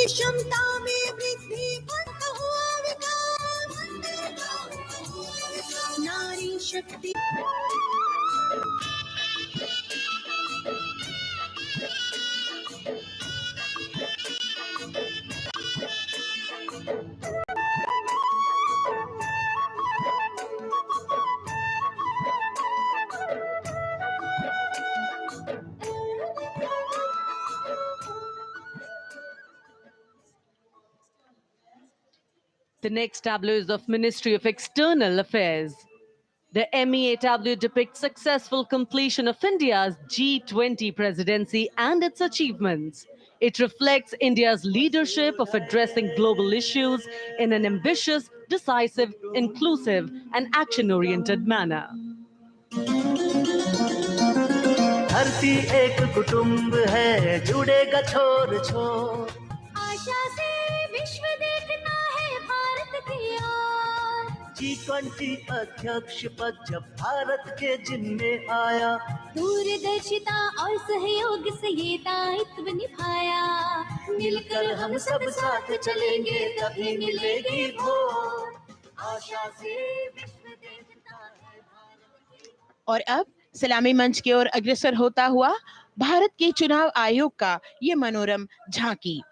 क्षमता में वृद्धि बनता हुआ विकास, नारी शक्ति। The next tableau is of Ministry of External Affairs. The MEA tableau depicts successful completion of India's G20 presidency and its achievements. It reflects India's leadership of addressing global issues in an ambitious, decisive, inclusive, and action-oriented manner. धरती एक कुटुंब है, जुड़ेगा छोर छोर। आशा से विश्व देखता है भारत की ओर। G20 अध्यक्ष पद जब भारत के जिम्मे आया, दूरदर्शिता और सहयोग से ये दायित्व निभाया। मिलकर हम सब साथ चलेंगे तभी मिलेगी भोर। आशा से विश्व देखता है भारत की। और अब सलामी मंच की ओर अग्रसर होता हुआ भारत के चुनाव आयोग का ये मनोरम झांकी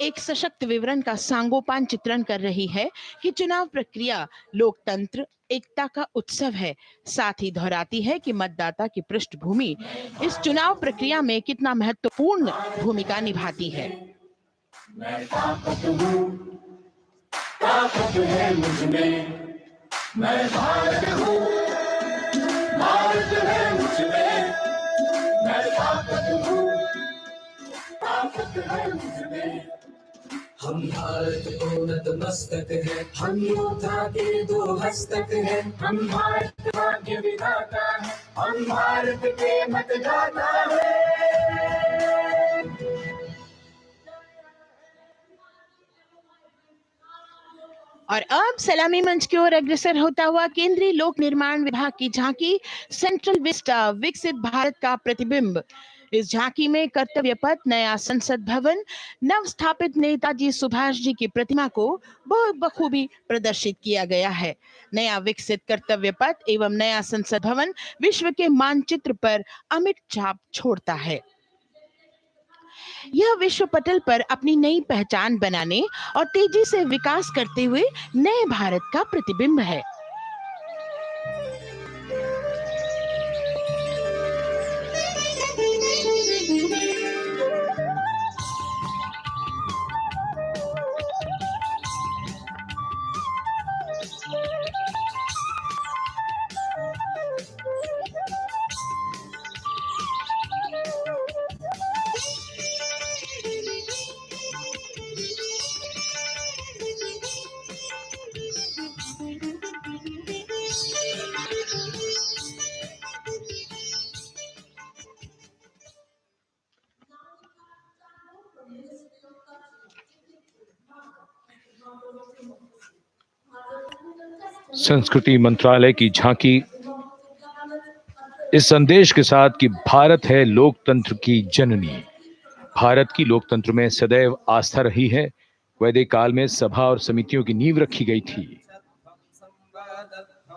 एक सशक्त विवरण का सांगोपान चित्रण कर रही है कि चुनाव प्रक्रिया लोकतंत्र एकता का उत्सव है। साथ ही दोहराती है कि मतदाता की पृष्ठभूमि इस चुनाव प्रक्रिया में कितना महत्वपूर्ण भूमिका निभाती है। मैं ताकत है मुझ में, मैं भारत हूँ, भारत है मुझ में, मैं ताकत हूँ, ताकत है मुझ में। हम भारत को नतमस्तक है, हम योद्धा के दो हस्तक है, हम भारत भाग्य विधाता है, हम भारत के मतदाता है। और अब सलामी मंच की ओर अग्रसर होता हुआ केंद्रीय लोक निर्माण विभाग की झांकी सेंट्रल विस्टा विकसित भारत का प्रतिबिंब। इस झांकी में कर्तव्य पथ, नया संसद भवन, नव स्थापित नेताजी सुभाष जी की प्रतिमा को बहुत बखूबी प्रदर्शित किया गया है। नया विकसित कर्तव्य पथ एवं नया संसद भवन विश्व के मानचित्र पर अमिट छाप छोड़ता है। यह विश्व पटल पर अपनी नई पहचान बनाने और तेजी से विकास करते हुए नए भारत का प्रतिबिंब है। संस्कृति मंत्रालय की झांकी इस संदेश के साथ कि भारत है लोकतंत्र की जननी। भारत की लोकतंत्र में सदैव आस्था रही है। वैदिक काल में सभा और समितियों की नींव रखी गई थी।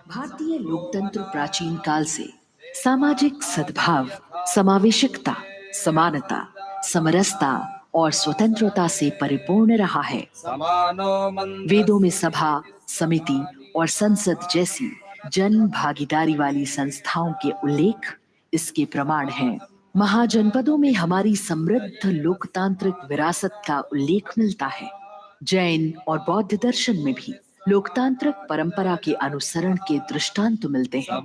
भारतीय लोकतंत्र प्राचीन काल से सामाजिक सद्भाव, समावेशकता, समानता, समरसता और स्वतंत्रता से परिपूर्ण रहा है। वेदों में सभा, समिति और संसद जैसी जन भागीदारी वाली संस्थाओं के उल्लेख इसके प्रमाण हैं। महाजनपदों में हमारी समृद्ध लोकतांत्रिक विरासत का उल्लेख मिलता है। जैन और बौद्ध दर्शन में भी लोकतांत्रिक परंपरा के अनुसरण के दृष्टांत मिलते हैं।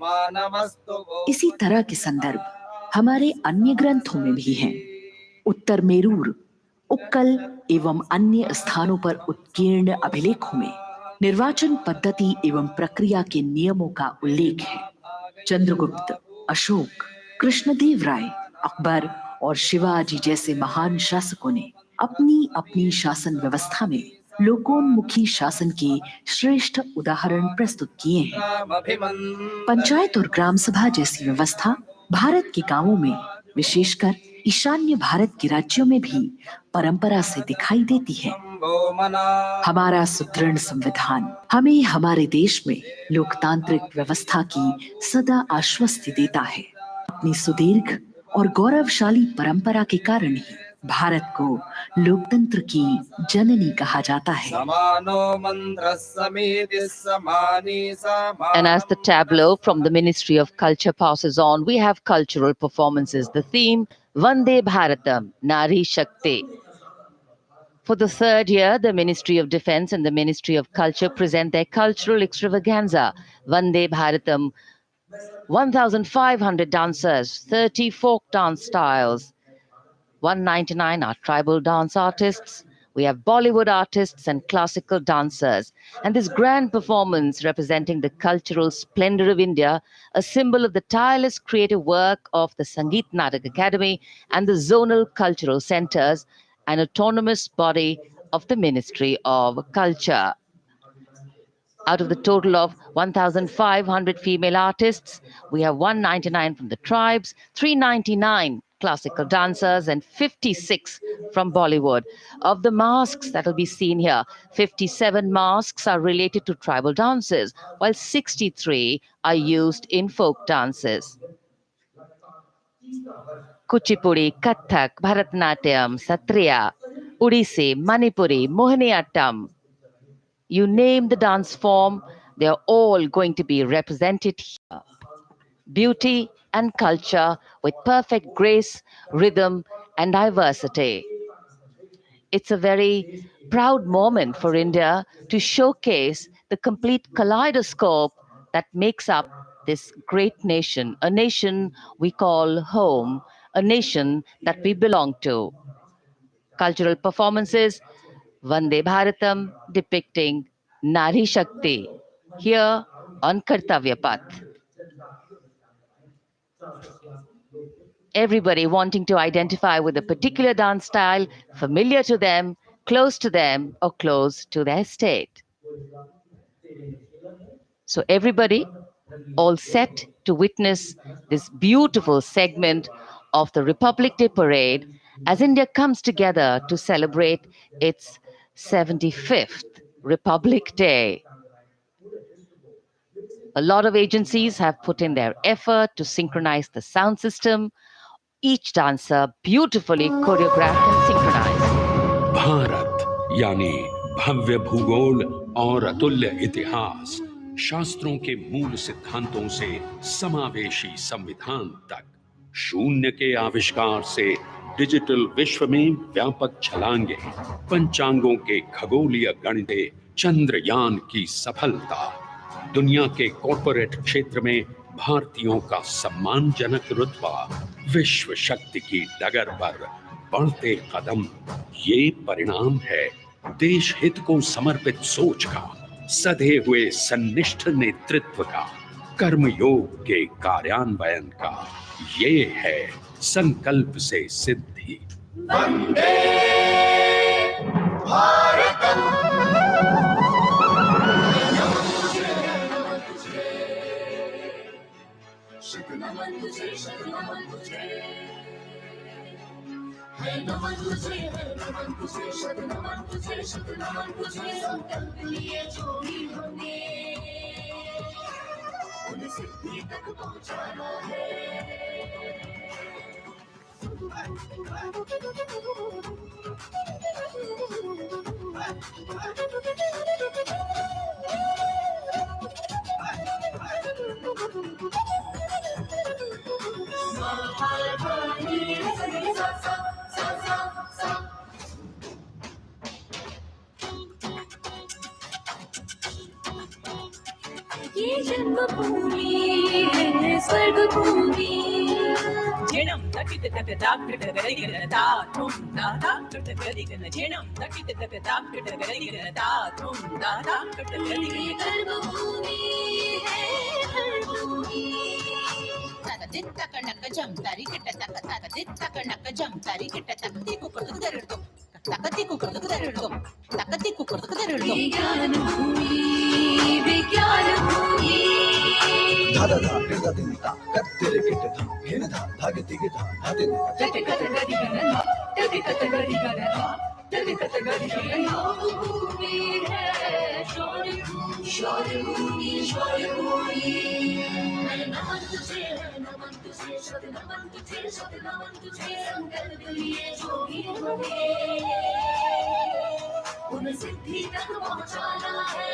इसी तरह के संदर्भ हमारे अन्य ग्रंथों में भी हैं। उत्तर मेरूर, उक्कल एवं अन्य स्थानों पर उत्कीर्ण अभिलेखों में निर्वाचन पद्धति एवं प्रक्रिया के नियमों का उल्लेख है। चंद्रगुप्त, अशोक, कृष्णदेव राय, अकबर और शिवाजी जैसे महान शासकों ने अपनी अपनी शासन व्यवस्था में लोकोन्मुखी शासन के श्रेष्ठ उदाहरण प्रस्तुत किए हैं। पंचायत और ग्राम सभा जैसी व्यवस्था भारत के गांवों में विशेषकर ईशान्य भारत के राज्यों में भी परंपरा से दिखाई देती है। हमारा सुदृढ़ संविधान हमें हमारे देश में लोकतांत्रिक व्यवस्था की सदा आश्वस्ति देता है। अपनी सुदीर्घ और गौरवशाली परंपरा के कारण ही भारत को लोकतंत्र की जननी कहा जाता है। And as the tableau from the Ministry of Culture passes on, we have cultural performances. The theme, Vande Bharatam, Nari Shakti. For the third year, the Ministry of Defence and the Ministry of Culture present their cultural extravaganza, Vande Bharatam. 1,500 dancers, 30 folk dance styles, 199 are tribal dance artists. We have Bollywood artists and classical dancers. And this grand performance representing the cultural splendor of India, a symbol of the tireless creative work of the Sangeet Natak Academy and the zonal cultural centers, an autonomous body of the Ministry of Culture. Out of the total of 1,500 female artists, we have 199 from the tribes, 399 classical dancers, and 56 from Bollywood. Of the masks that will be seen here, 57 masks are related to tribal dances, while 63 are used in folk dances. Kuchipudi, Kathak, Bharatanatyam, Satriya, Odissi, Manipuri, Mohiniyattam. You name the dance form, they are all going to be represented here. Beauty and culture with perfect grace, rhythm, and diversity. It's a very proud moment for India to showcase the complete kaleidoscope that makes up this great nation, a nation we call home, a nation that we belong to. Cultural performances, Vande Bharatam depicting Nari Shakti, here on Kartavya Path. Everybody wanting to identify with a particular dance style, familiar to them, or close to their state. So everybody all set to witness this beautiful segment of the Republic Day Parade as India comes together to celebrate its 75th Republic Day. A lot of agencies have put in their effort to synchronize the sound system. Each dancer beautifully choreographed and synchronized. Bharat यानी भव्य भूगोल और अतुल्य इतिहास, शास्त्रों के मूल सिद्धांतों से समावेशी संविधान तक, शून्य के आविष्कार से डिजिटल विश्व में व्यापक छलांगे, पंचांगों के खगोलीय गणित, चंद्रयान की सफलता, दुनिया के कॉर्पोरेट क्षेत्र में भारतीयों का सम्मानजनक रुतबा, विश्व शक्ति की डगर पर बढ़ते कदम, ये परिणाम है देश हित को समर्पित सोच का, सधे हुए सन्निष्ठ नेतृत्व का, कर्मयोग के कार्यान्वयन का। ये है संकल्प से सिद्धि। वंदे भारतम। नमन तुझे, नमन तुझे, है नमन तुझे, है नमन तुझे, नमन तुझे, नमन तुझे। संकल्प लिए जो भी हमने उन सिद्धि तक पहुंचाना है। ये जन्मभूमि है स्वर्गभूमि। झेणं तकित तक दाकृत गरिगनता तुम दादा कृत गरिगन झेणं तकित तक दाकृत गरिगनता तुम दादा कृत गरिगन कर्मभूमि है कर्मभूमि। तक तक नक जम तारी किट तक तक नक जम तारी किट तक ती कुकर दरड़ो तकती कुकर दरड़ो तकती कुकर दरड़ो। विज्ञान भूमि विज्ञान भूमि। धादा धा हृदय दिनता कत्तिरे किट धा हिन धा धागे तिगे धा धादे नमन तुझे नमन तुझे शत नमन तुझे शत नमन तुझे संकल्प लिए जो भी होंगे उन्हें सिद्धि तक पहुंचाना है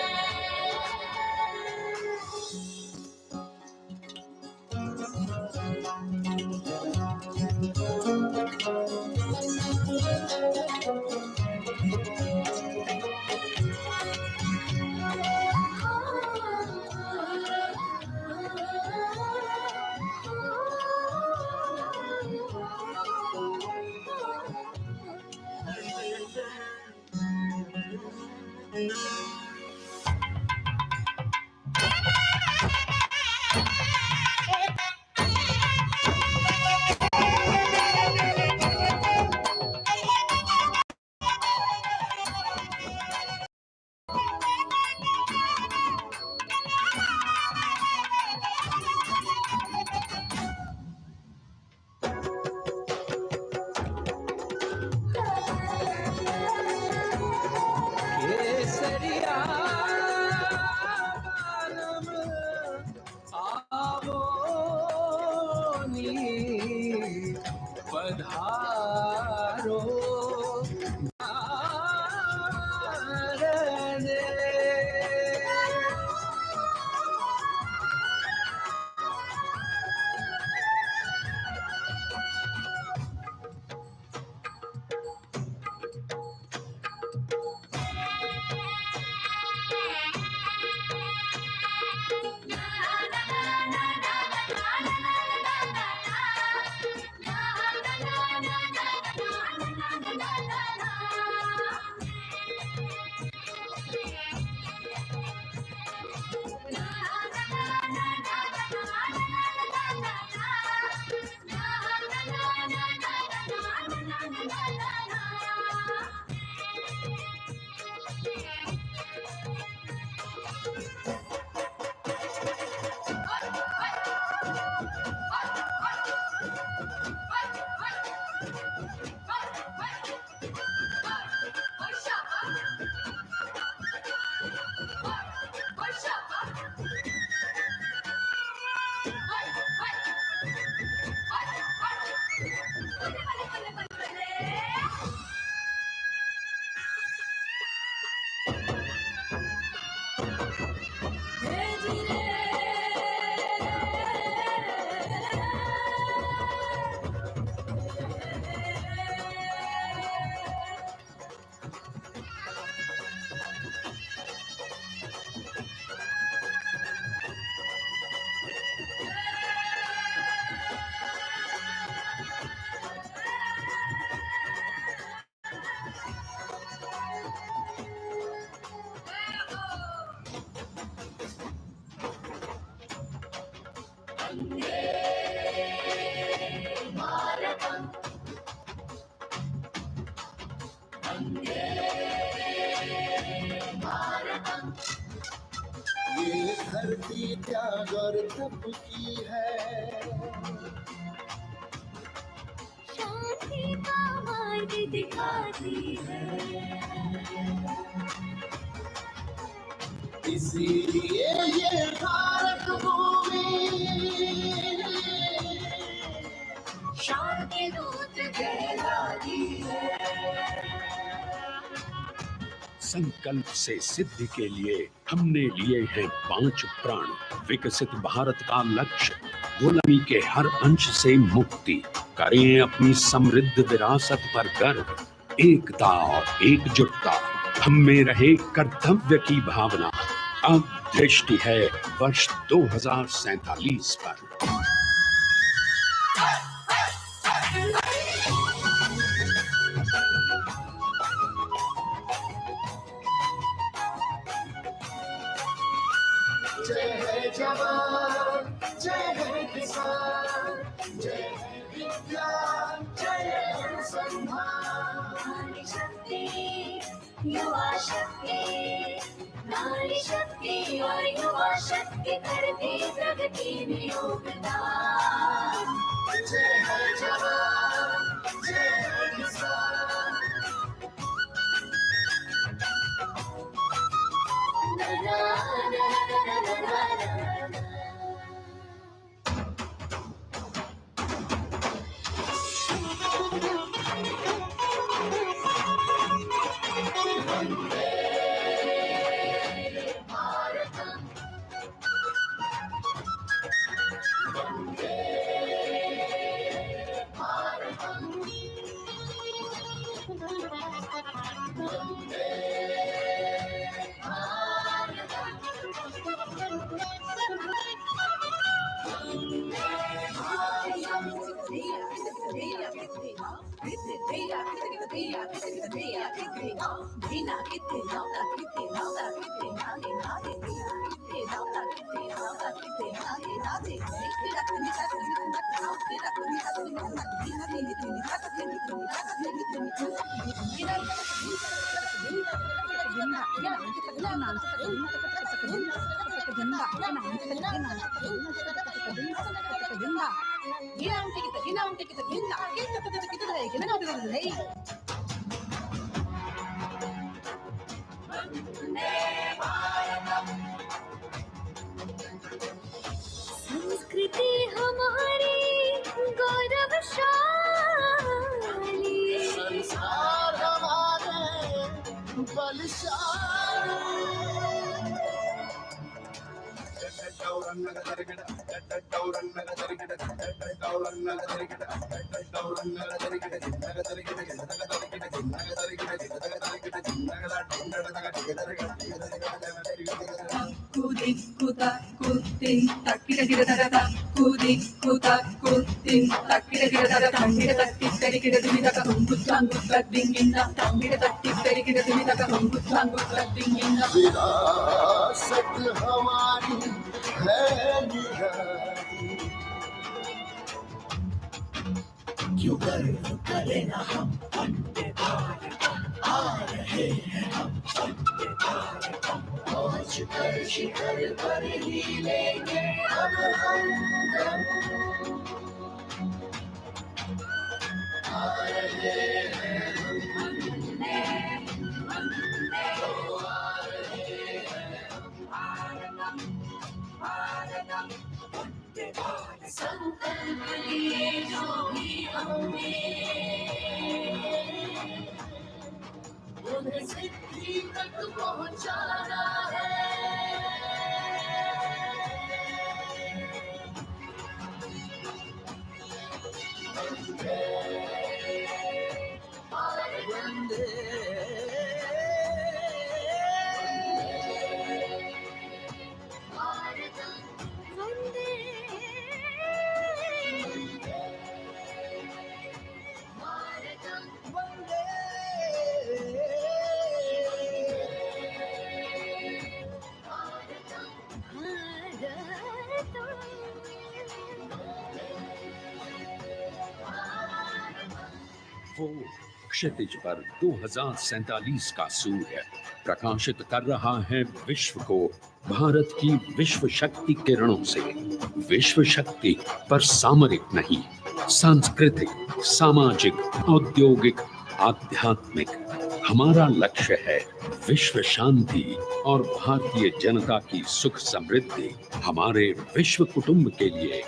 ये धरती त्याग और तप की है शांति का मार्ग दिखाती है इसीलिए ये भारत भूमि शांति दूत कहलाती है संकल्प से सिद्धि के लिए हमने लिए हैं 5 प्राण। विकसित भारत का लक्ष्य, गुलामी के हर अंश से मुक्ति। करें अपनी समृद्ध विरासत पर गर्व। एकता और एकजुटता, हम में रहे कर्तव्य की भावना। अब दृष्टि है वर्ष 2047 पर। जय है जवान, जय है किसान, जय है विज्ञान, जय है अनुसंधान। नारी शक्ति, युवा शक्ति, नारी शक्ति और युवा शक्ति करती प्रगति तीन योगदान जय है जवान जय है किसान ना ना ना ना ना ना ना संस्कृति हमारी गौरवशाली संस्कार हमारे बलशाली विरासत हमारी है निराली क्यों गर्व करें ना हम वंदे भारतम आ रहे हैं हम वंदे भारतम पहुंच कर शिखर पर ही लेंगे अब हम दम आ रहे हैं हम वंदे वंदे आ रहे हैं हम भारतम भारतम वंदे भारतम संकल्प लिए जो भी हमने उन्हें सिद्धि तक पहुंचाना है वंदे वंदे वो क्षितिज पर 2047 का सूर्य प्रकाशित कर रहा है विश्व को भारत की विश्व शक्ति किरणों से। विश्व शक्ति पर सामरिक नहीं, सांस्कृतिक, सामाजिक, औद्योगिक, आध्यात्मिक। हमारा लक्ष्य है विश्व शांति और भारतीय जनता की सुख समृद्धि। हमारे विश्व कुटुंब के लिए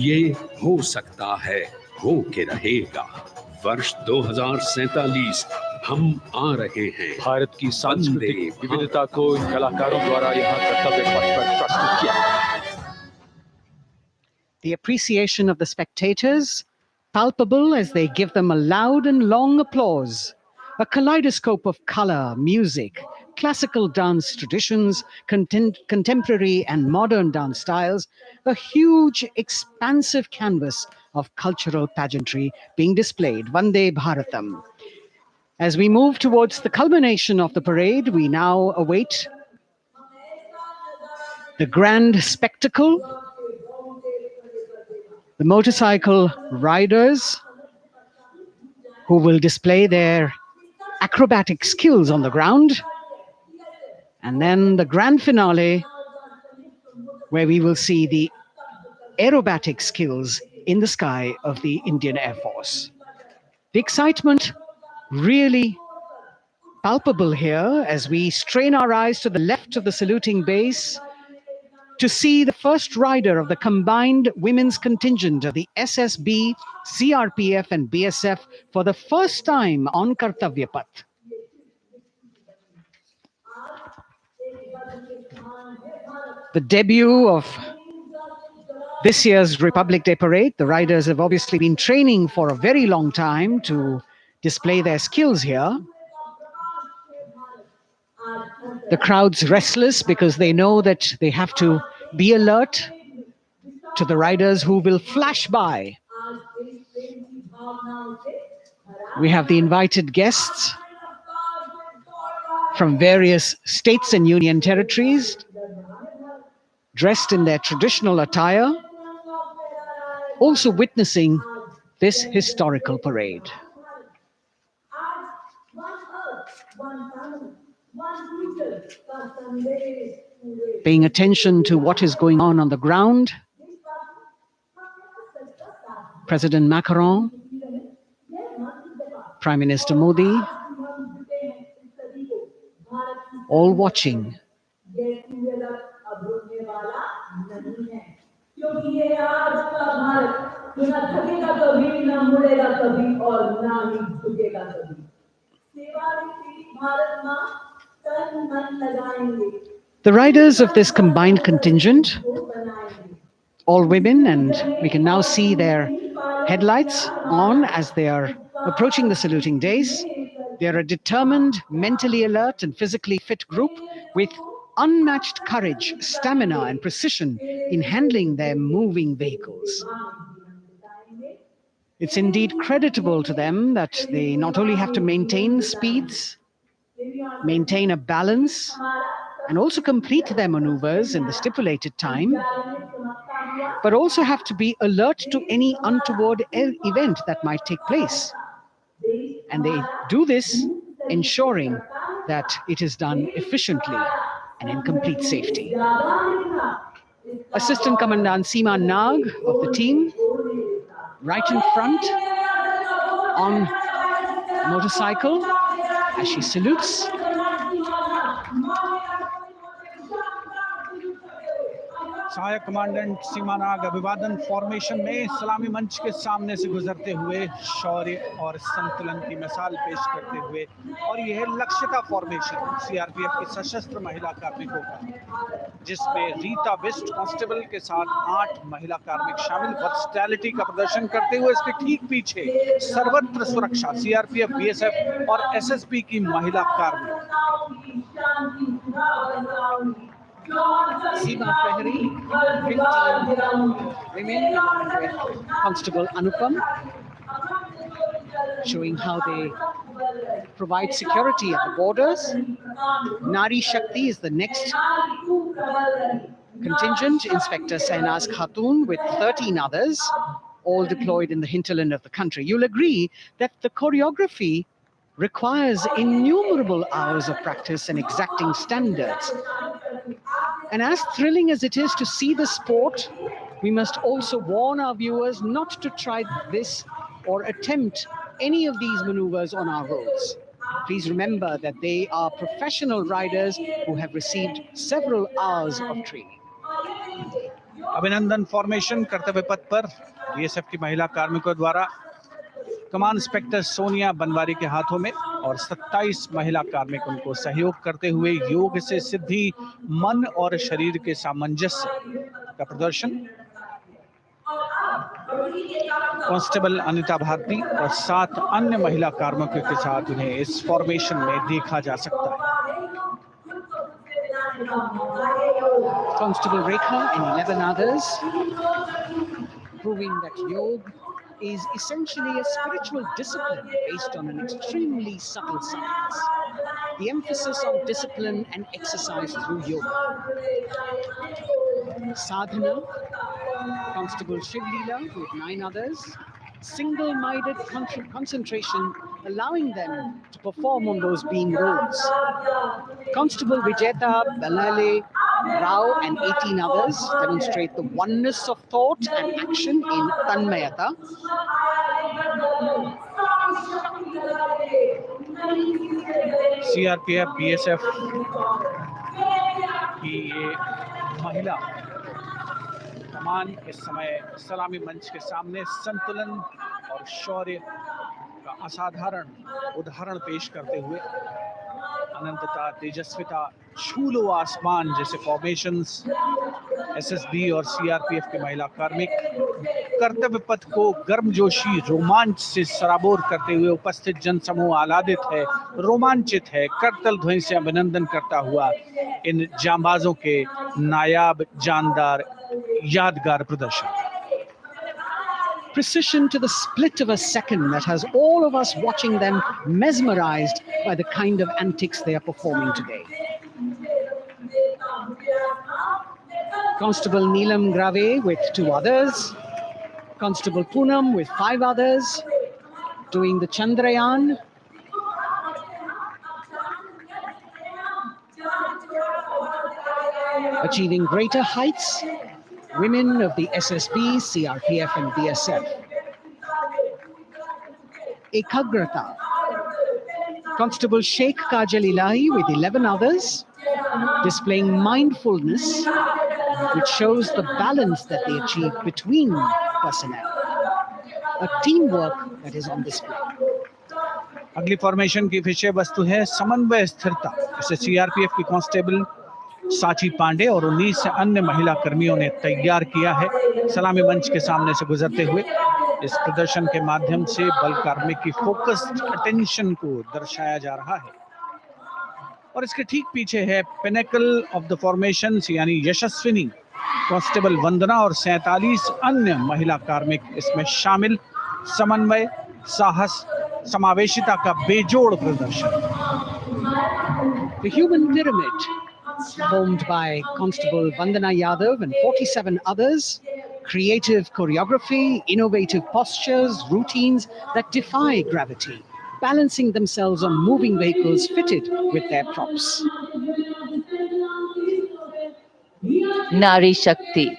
ये हो सकता है, हो के रहेगा। वर्ष 2047 हम आ रहे हैं। भारत की सांस्कृतिक विविधता को इन कलाकारों द्वारा यहाँ कर्तव्य पथ पर प्रस्तुत किया। The appreciation of the spectators, palpable as they give them a loud and long applause. A kaleidoscope of color, music, classical dance traditions, contemporary and modern dance styles, a huge, expansive canvas of cultural pageantry being displayed. Vande Bharatam. As we move towards the culmination of the parade, we now await the grand spectacle. The motorcycle riders who will display their acrobatic skills on the ground. And then the grand finale, where we will see the aerobatic skills in the sky of the Indian Air Force. The excitement really palpable here as we strain our eyes to the left of the saluting base to see the first rider of the combined women's contingent of the SSB, CRPF and BSF for the first time on Kartavya Path. The debut of this year's Republic Day Parade. The riders have obviously been training for a very long time to display their skills here. The crowd's restless because they know that they have to be alert to the riders who will flash by. We have the invited guests from various states and union territories, dressed in their traditional attire, also witnessing this historical parade. Paying attention to what is going on the ground, President Macron, Prime Minister Modi, all watching. The riders of this combined contingent, all women, and we can now see their headlights on as they are approaching the saluting days. They are a determined, mentally alert and physically fit group with unmatched courage, stamina and precision in handling their moving vehicles. It's indeed creditable to them that they not only have to maintain speeds, maintain a balance, and also complete their maneuvers in the stipulated time, but also have to be alert to any untoward event that might take place. And they do this ensuring that it is done efficiently and in complete safety. Assistant Commandant Seema Nag of the team, right in front on a motorcycle as she salutes. सहायक commandant सीमा नाग अभिवादन formation में सलामी मंच के सामने से गुजरते हुए शौर्य और संतुलन की मिसाल पेश करते हुए, और यह लक्ष्यता फॉर्मेशन सीआरपीएफ की सशस्त्र महिला कार्मिकों का, जिसमें रीता वेस्ट कांस्टेबल के साथ 8 महिला कार्मिक शामिल वर्सटैलिटी का प्रदर्शन करते हुए इसके ठीक पीछे सर्वत्र सुरक्षा सीआरपीएफ, बीएसएफ और एसएसबी की महिला कार्मिक। Seema Prahari, 15 women with Constable Anupam, showing how they provide security at the borders. Nari Shakti is the next contingent, Inspector Sainaz Khatun with 13 others, all deployed in the hinterland of the country. You'll agree that the choreography requires innumerable hours of practice and exacting standards. And as thrilling as it is to see the sport, we must also warn our viewers not to try this or attempt any of these maneuvers on our roads. Please remember that they are professional riders who have received several hours of training. अभिनंदन formation कर्तव्य पथ पर BSF की महिला कार्मिकों द्वारा कमान inspector Sonia Banwari के हाथों में, और 27 महिला कार्मिक उनको सहयोग करते हुए योग से सिद्धि, मन और शरीर के सामंजस्य का प्रदर्शन। कांस्टेबल अनिता भारती और 7 अन्य महिला कार्मिकों के साथ उन्हें इस फॉर्मेशन में देखा जा सकता है। Constable Rekha and 11 others, proving that yoga is essentially a spiritual discipline based on an extremely subtle science. The emphasis on discipline and exercise through yoga. Sadhana, Constable Shivlila with 9 others, single-minded concentration, allowing them to perform on those beam roads. Constable Vijeta Balale Rao and 18 others demonstrate the oneness of thought and action in Tanmayata. CRPF BSF की ये महिला कमान इस समय सलामी मंच के सामने संतुलन और शौर्य का असाधारण उदाहरण पेश करते हुए अनंतता, तेजस्विता, छू लो आसमान जैसे फॉर्मेशंस एसएसबी और सीआरपीएफ के महिला कार्मिक कर्तव्य पथ को गर्मजोशी रोमांच से सराबोर करते हुए उपस्थित जनसमूह आह्लादित है, रोमांचित है, करतल ध्वनि से अभिनंदन करता हुआ इन जांबाजों के नायाब, जानदार, यादगार प्रदर्शन. Precision to the split of a second that has all of us watching them mesmerized by the kind of antics they are performing today. Constable Neelam Grave with 2 others, Constable Poonam with 5 others, doing the Chandrayaan. Achieving greater heights, women of the SSB, CRPF and BSF. Ekagrata. Constable Sheikh Kajal Ilahi with 11 others, displaying mindfulness, which shows the balance that they achieve between personnel. A teamwork that is on display. अगली formation की विषय वस्तु है समन्वय स्थिरता. इसे CRPF की constable साची पांडे और 19 अन्य महिला कर्मियों ने तैयार किया है. सलामी मंच के सामने से गुजरते हुए इस प्रदर्शन के माध्यम से बल कार्मिक की फोकस्ड अटेंशन को दर्शाया जा रहा है. और इसके ठीक पीछे है पिनेकल ऑफ द फॉर्मेशंस यानी यशस्विनी कांस्टेबल वंदना और 47 अन्य महिला कार्मिक इसमें शामिल. समन्वय, साहस, समावेशिता का बेजोड़ प्रदर्शन. The human pyramid, formed by Constable Vandana Yadav and 47 others, creative choreography, innovative postures, routines that defy gravity, balancing themselves on moving vehicles fitted with their props. Nari Shakti,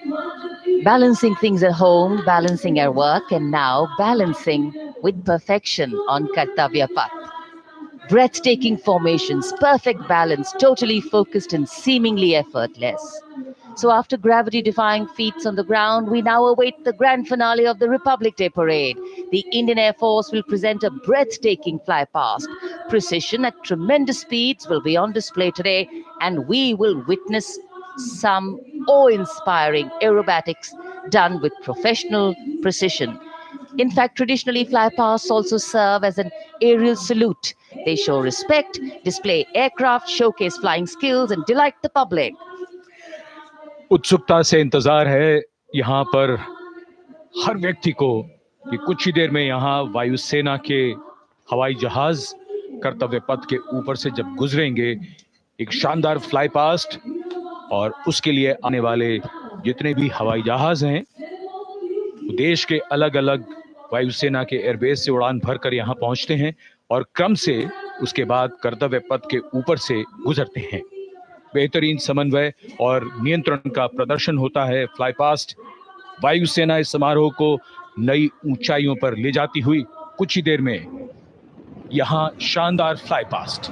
balancing things at home, balancing at work, and now balancing with perfection on Kartavya path. Breathtaking formations, perfect balance, totally focused and seemingly effortless. So after gravity-defying feats on the ground, we now await the grand finale of the Republic Day Parade. The Indian Air Force will present a breathtaking fly-past. Precision at tremendous speeds will be on display today, and we will witness some awe-inspiring aerobatics done with professional precision. In fact, traditionally, fly-pasts also serve as an aerial salute. They show respect, display aircraft, showcase flying skills, and delight the public. उत्सुकता से इंतजार है यहाँ पर हर व्यक्ति को कि कुछ ही देर में यहाँ वायुसेना के हवाई जहाज कर्तव्य पथ के ऊपर से जब गुजरेंगे, एक शानदार फ्लाई पास्ट, और उसके लिए आने वाले जितने भी हवाई जहाज हैं देश के अलग अलग वायुसेना के एयरबेस से उड़ान भरकर यहाँ पहुँचते हैं और क्रम से उसके बाद कर्तव्य पथ के ऊपर से गुजरते हैं. बेहतरीन समन्वय और नियंत्रण का प्रदर्शन होता है. फ्लाई पास्ट वायुसेना इस समारोह को नई ऊंचाइयों पर ले जाती हुई कुछ ही देर में यहाँ शानदार fly past.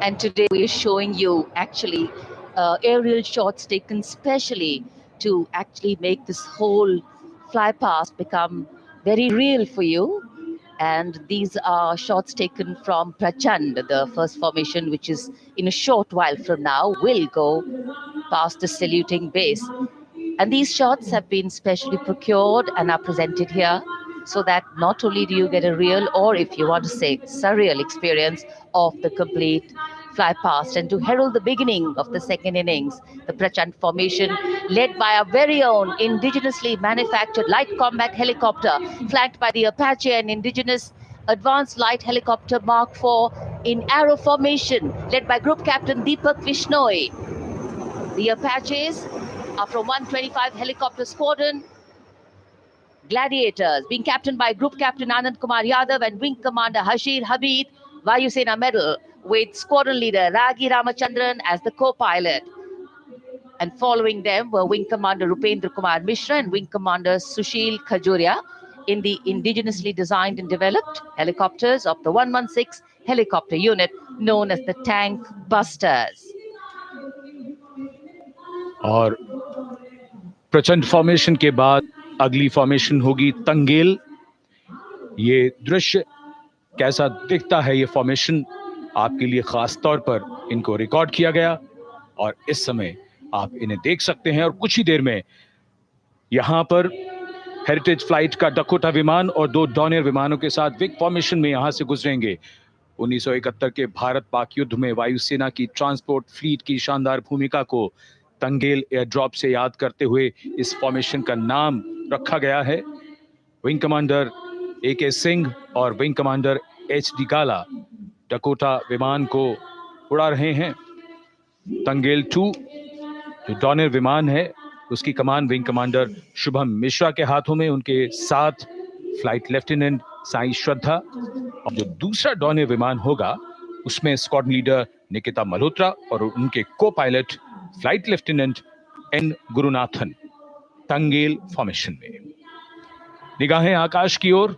And today we are showing you actually aerial shots taken specially to actually make this whole fly past become very real for you. And these are shots taken from Prachand, the first formation, which is in a short while from now will go past the saluting base. And these shots have been specially procured and are presented here so that not only do you get a real, or if you want to say surreal experience of the complete fly past, and to herald the beginning of the second innings, the Prachand formation led by our very own indigenously manufactured light combat helicopter, flanked by the Apache and indigenous advanced light helicopter Mark IV in arrow formation, led by Group Captain Deepak Vishnoi. The Apaches are from 125 Helicopter Squadron, Gladiators, being captained by Group Captain Anand Kumar Yadav and Wing Commander Hashir Habib, Vayusena Medal, with Squadron Leader Ragi Ramachandran as the co-pilot. And following them were Wing Commander Rupendra Kumar Mishra and Wing Commander Sushil Khajuria in the indigenously designed and developed helicopters of the 116 helicopter unit known as the Tank Busters. और प्रचंड formation के बाद अगली formation होगी तंगेल। ये दृश्य कैसा दिखता है, ये फॉर्मेशन आपके लिए खास तौर पर इनको रिकॉर्ड किया गया और इस समय आप इन्हें देख सकते हैं। और कुछ ही देर में यहां पर हेरिटेज फ्लाइट का डकोटा विमान और 2 डॉनियर विमानों के साथ विग फॉर्मेशन में यहां से गुजरेंगे। 1971 के भारत पाक युद्ध में वायुसेना की ट्रांसपोर्ट फ्लीट की शानदार भूमिका को तंगेल एयर ड्रॉप से याद करते हुए इस फॉर्मेशन का नाम रखा गया है। विंग कमांडर AK सिंह और विंग कमांडर HD गाला डकोटा विमान को उड़ा रहे हैं। तंगेल 2 जो डॉनियर विमान है उसकी कमान विंग कमांडर शुभम मिश्रा के हाथों में, उनके साथ फ्लाइट लेफ्टिनेंट साई श्रद्धा। और जो दूसरा डॉनियर विमान होगा उसमें स्क्वाड लीडर निकिता मल्होत्रा और उनके को pilot flight lieutenant N Gurunathan. Tangail formation में निगाहें आकाश की ओर,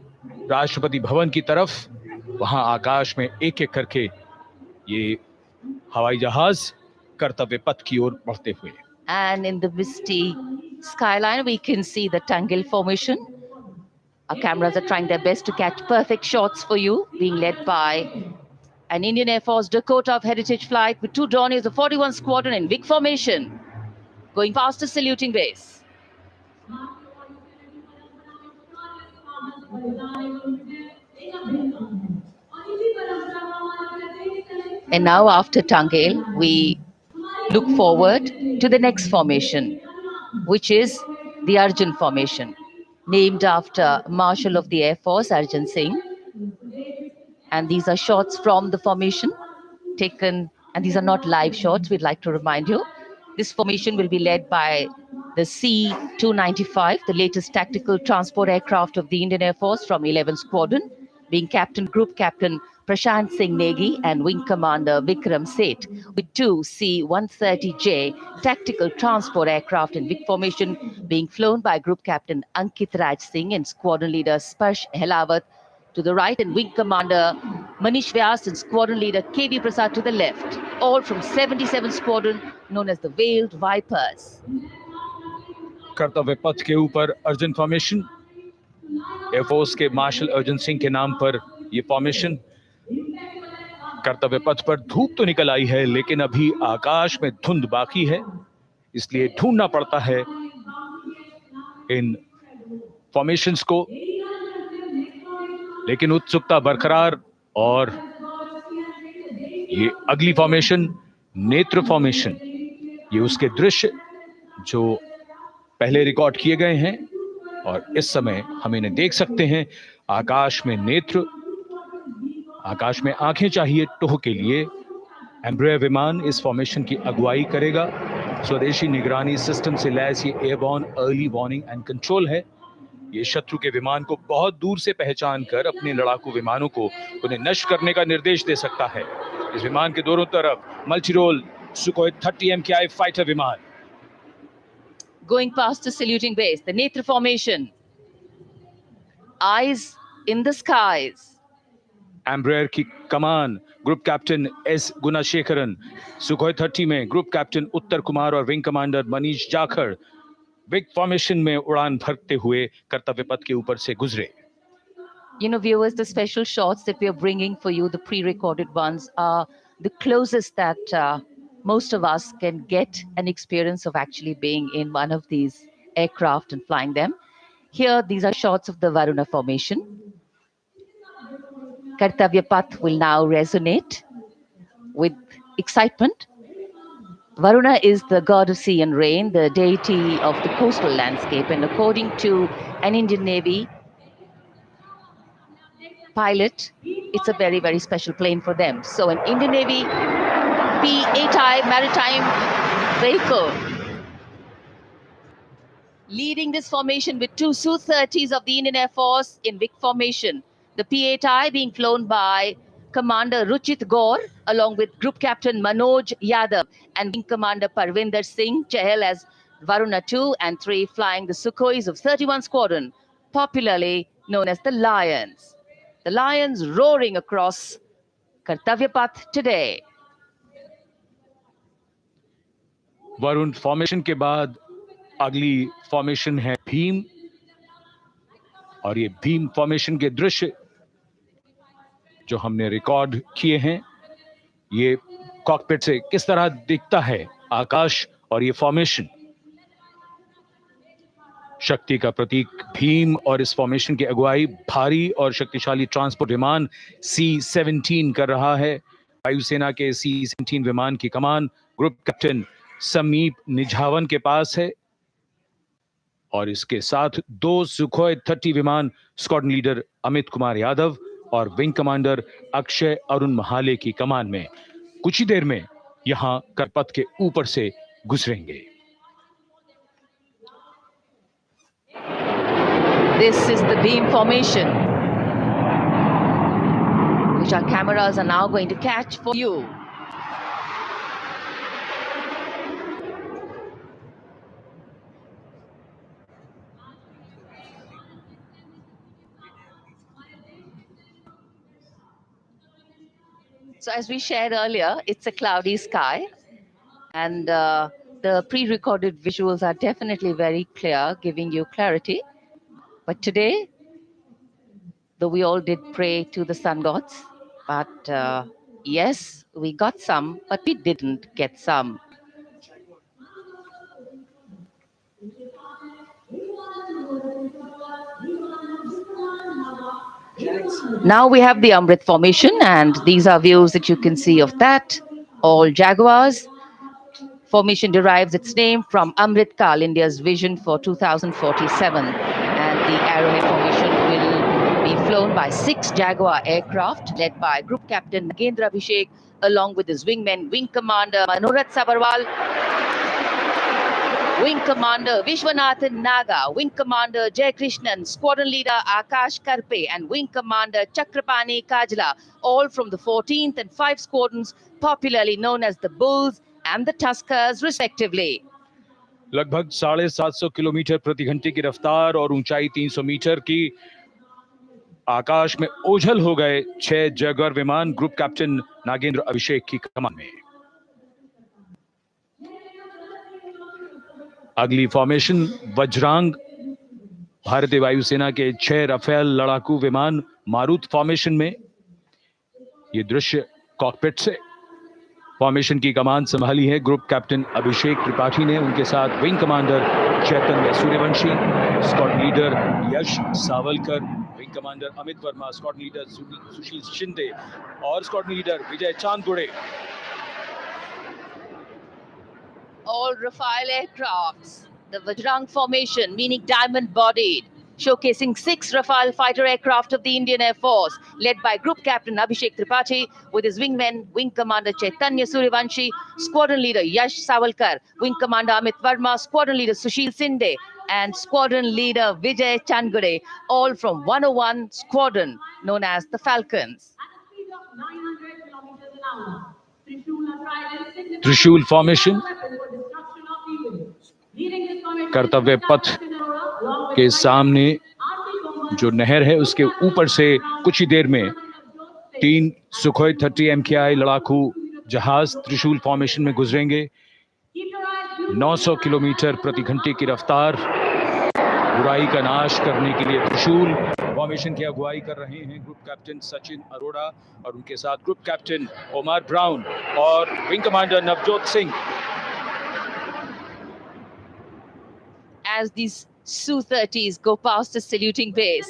राष्ट्रपति भवन की तरफ। वहां आकाश में एक एक करके ये हवाई जहाज कर्तव्य पथ की ओर बढ़ते हुए। And in the misty skyline, we can see the Tangil formation. Our cameras are trying their best to catch perfect shots for you, being led by an Indian Air Force Dakota of Heritage Flight with 2 Dorniers of 41 Squadron in big formation, going past a saluting base. And now after Tangil, we look forward to the next formation, which is the Arjun formation, named after Marshal of the Air Force Arjun Singh. And these are shots from the formation taken, and these are not live shots, we'd like to remind you. This formation will be led by the C-295, the latest tactical transport aircraft of the Indian Air Force from 11 Squadron, being Group Captain Prashant Singh Negi and Wing Commander Vikram Seth, with 2 C-130J tactical transport aircraft in big formation being flown by Group Captain Ankit Raj Singh and Squadron Leader Sparsh Helawat to the right, and Wing Commander Manish Vyas and Squadron Leader KB Prasad to the left, all from 77 Squadron known as the Veiled Vipers. कर्तव्य पथ के ऊपर Arjun formation, air force के martial Arjun Singh के नाम पर यह formation. कर्तव्य पथ पर धूप तो निकल आई है लेकिन अभी आकाश में धुंध बाकी है, इसलिए ढूंढना पड़ता है इन फॉर्मेशंस को, लेकिन उत्सुकता बरकरार। और ये अगली फॉर्मेशन नेत्र फॉर्मेशन, ये उसके दृश्य जो पहले रिकॉर्ड किए गए हैं और इस समय हम इन्हें देख सकते हैं। आकाश में नेत्र, आकाश में आंखें चाहिए टोह के लिए। एम्ब्रेयर विमान इस फॉर्मेशन की अगुवाई करेगा। स्वदेशी निगरानी सिस्टम से लैस ये airborne early warning and control है। ये शत्रु के विमान को बहुत दूर से पहचान कर अपने लड़ाकू विमानों को उन्हें नष्ट करने का निर्देश दे सकता है। इस विमान के दोनों तरफ multi role Sukhoi 30 MKI fighter विमान। Going past the saluting base, the Netra formation, eyes in the skies. Embraer की कमान ग्रुप कैप्टन S गुणाशेखरन, सुखोई 30 में ग्रुप कैप्टन उत्तर कुमार और wing commander Manish Jakhar big formation में उड़ान भरते हुए कर्तव्य पथ के ऊपर से गुजरे। You know, viewers, the special shots that we are bringing for you, the pre-recorded ones, are the closest that most of us can get an experience of actually being in one of these aircraft and flying them. Here, these are shots of the Varuna formation. Kartavya Path will now resonate with excitement. Varuna is the god of sea and rain, the deity of the coastal landscape, and according to an Indian Navy pilot, it's a very, very special plane for them. So an Indian Navy P-8I maritime vehicle leading this formation with 2 Su-30s of the Indian Air Force in big formation. The P-8I being flown by Commander Ruchit Gaur, along with Group Captain Manoj Yadav and Wing Commander Parvinder Singh Chahal as Varuna 2 and 3, flying the Sukhois of 31 Squadron, popularly known as the Lions. The Lions roaring across Kartavya Path today. Varun formation के बाद अगली formation है भीम, और ये Bhim formation के दृश्य जो हमने रिकॉर्ड किए हैं, ये कॉकपिट से किस तरह दिखता है आकाश और ये फॉर्मेशन, शक्ति का प्रतीक भीम, और इस फॉर्मेशन की अगुवाई भारी और शक्तिशाली ट्रांसपोर्ट विमान C-17 कर रहा है। वायुसेना के C-17 विमान की कमान ग्रुप कैप्टन समीप निझावन के पास है, और इसके साथ 2 सुखोई 30 विमान स्क्वाड्रन लीडर अमित कुमार यादव और विंग कमांडर अक्षय अरुण महाले की कमान में कुछ ही देर में यहां करपथ के ऊपर से गुजरेंगे। This is the beam formation, which our cameras are now going to catch for you. So as we shared earlier, it's a cloudy sky, and the pre-recorded visuals are definitely very clear, giving you clarity. But today, though we all did pray to the sun gods, but yes, we got some, but we didn't get some. Now we have the Amrit formation, and these are views that you can see of that. All Jaguars. Formation derives its name from Amrit Kal, India's vision for 2047. And the Arrowhead formation will be flown by 6 Jaguar aircraft, led by Group Captain Nagendra Abhishek, along with his wingmen, Wing Commander Manorat Sabarwal, Wing Commander Vishwanathan Naga, Wing Commander Jay Krishnan, Squadron Leader Akash Karpe, and Wing Commander Chakrapani Kajla, all from the 14th and 5 squadrons, popularly known as the Bulls and the Tuskers, respectively. लगभग 750 kilometre प्रति घंटे की रफ्तार और ऊंचाई 300 metre की, आकाश में ओझल हो गए 6 जैगुआर विमान ग्रुप कैप्टन नागेंद्र अभिषेक की कमान में। अगली फॉर्मेशन वज्रांग, भारतीय वायुसेना के 6 राफेल लड़ाकू विमान मारुत फॉर्मेशन में। ये दृश्य कॉकपिट से। फॉर्मेशन की कमान संभाली है ग्रुप कैप्टन अभिषेक त्रिपाठी ने, उनके साथ wing commander Chaitanya Suryavanshi, squad leader Yash Savalkar, wing commander Amit Verma, squad leader Sushil Shinde और squad leader Vijay Chandgude. All Rafale aircrafts, the Vajrang formation, meaning diamond-bodied, showcasing 6 Rafale fighter aircraft of the Indian Air Force, led by Group Captain Abhishek Tripathi, with his wingmen, Wing Commander Chaitanya Suryavanshi, Squadron Leader Yash Savalkar, Wing Commander Amit Verma, Squadron Leader Sushil Sinde, and Squadron Leader Vijay Chandgade, all from 101 Squadron, known as the Falcons. त्रिशूल formation, कर्तव्य पथ के सामने जो नहर है उसके ऊपर से कुछ ही देर में 3 सुखोई 30 MKI लड़ाकू जहाज त्रिशूल फॉर्मेशन में गुजरेंगे। 900 किलोमीटर प्रति घंटे की रफ्तार, बुराई का नाश करने के लिए त्रिशूल फॉर्मेशन की अगुवाई कर रहे हैं ग्रुप कैप्टन सचिन अरोड़ा और उनके साथ ग्रुप कैप्टन ओमार ब्राउन और wing commander Navjot Singh. As these Su-30s go past the saluting base,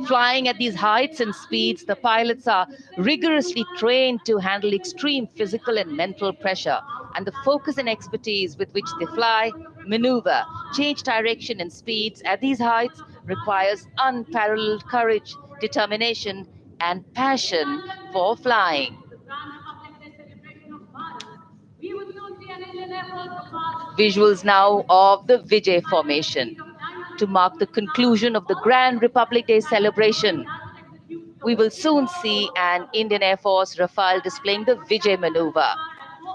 flying at these heights and speeds, the pilots are rigorously trained to handle extreme physical and mental pressure, and the focus and expertise with which they fly, maneuver, change direction and speeds at these heights requires unparalleled courage, determination, and passion for flying. Visuals now of the Vijay formation to mark the conclusion of the Grand Republic Day celebration. we will soon see an Indian Air Force Rafale displaying the Vijay maneuver.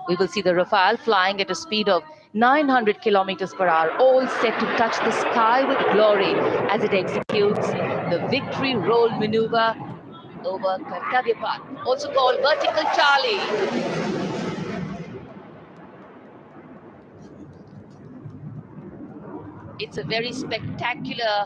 We will see the Rafale flying at a speed of 900 kilometers per hour, all set to touch the sky with glory as it executes the victory roll maneuver over Kartavya, also called vertical Charlie. It's a very spectacular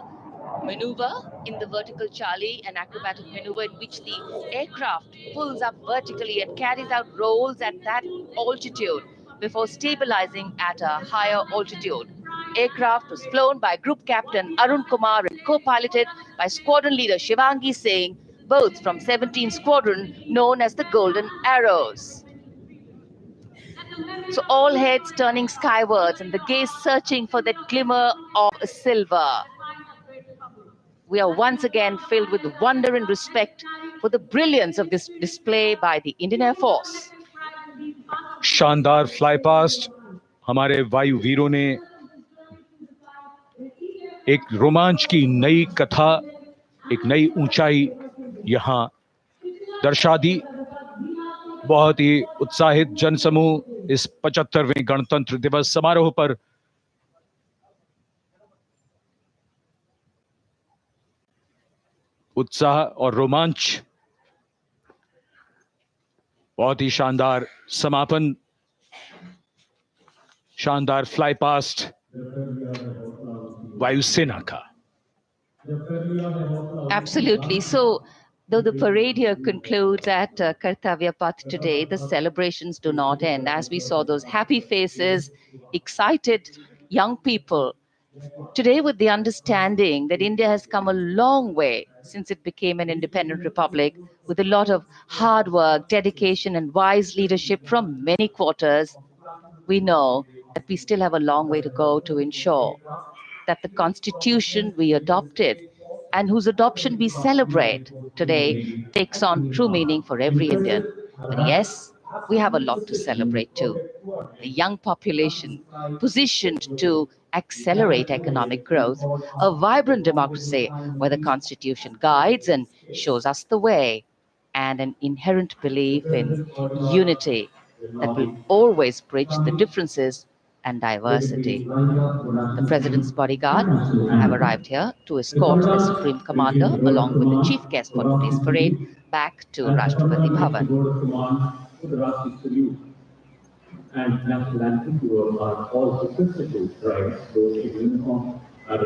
maneuver in the vertical Charlie, an acrobatic maneuver in which the aircraft pulls up vertically and carries out rolls at that altitude before stabilizing at a higher altitude. Aircraft was flown by Group Captain Arun Kumar and co-piloted by Squadron Leader Shivangi Singh, both from 17th Squadron, known as the Golden Arrows. So all heads turning skywards and the gaze searching for that glimmer of silver. We are once again filled with wonder and respect for the brilliance of this display by the Indian Air Force. शानदार fly past हमारे वायु वीरों ने एक रोमांच की नई कथा, एक नई ऊंचाई यहां दर्शा दी। बहुत ही उत्साहित जनसमूह इस 75वें गणतंत्र दिवस समारोह पर उत्साह और रोमांच, बहुत ही शानदार समापन, शानदार फ्लाई पास्ट वायुसेना का। Absolutely. So, though the parade here concludes at Kartavya Path today, the celebrations do not end. As we saw those happy faces, excited young people, today with the understanding that India has come a long way since it became an independent republic, with a lot of hard work, dedication, and wise leadership from many quarters, we know that we still have a long way to go to ensure that the constitution we adopted and whose adoption we celebrate today takes on true meaning for every Indian. But yes, we have a lot to celebrate too. A young population positioned to accelerate economic growth, a vibrant democracy where the constitution guides and shows us the way, and an inherent belief in unity that will always bridge the differences and diversity. The President's bodyguard have arrived here to escort the Supreme Commander along with the chief guest for today's parade back to Rashtrapati Bhavan.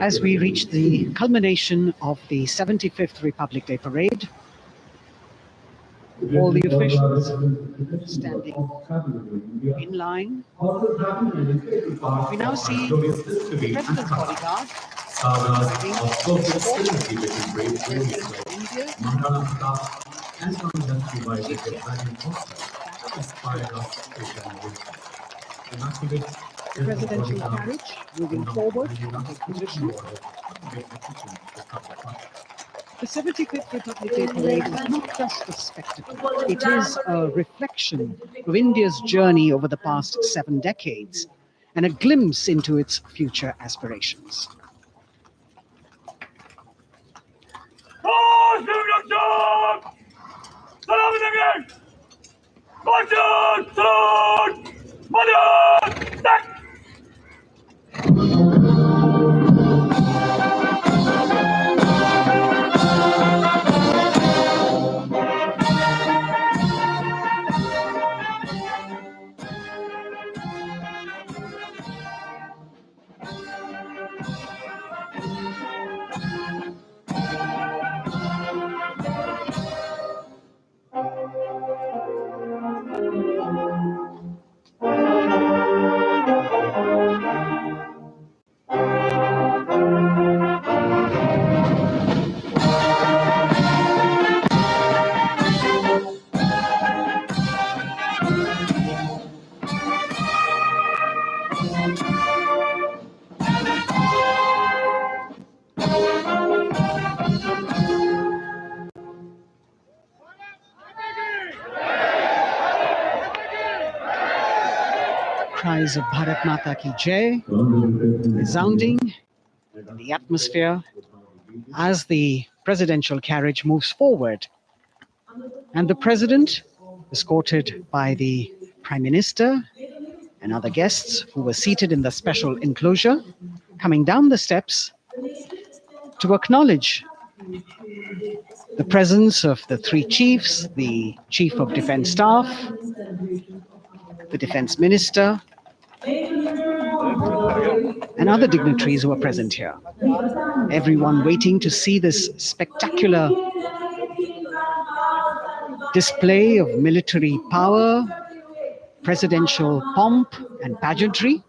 As we reach the culmination of the 75th Republic Day Parade, all the officials standing in line. We now see the President's bodyguard the presidential carriage moving forward to take position. The 75th Republic Day Parade is not just a spectacle. It is a reflection of India's journey over the past 7 decades and a glimpse into its future aspirations. Cries of Bharat Mata Ki Jai resounding in the atmosphere as the presidential carriage moves forward And the President, escorted by the Prime Minister and other guests who were seated in the special enclosure, coming down the steps to acknowledge the presence of the three chiefs, the Chief of Defence Staff, the Defence Minister, and other dignitaries who are present here. Everyone waiting to see this spectacular display of military power, presidential pomp and pageantry.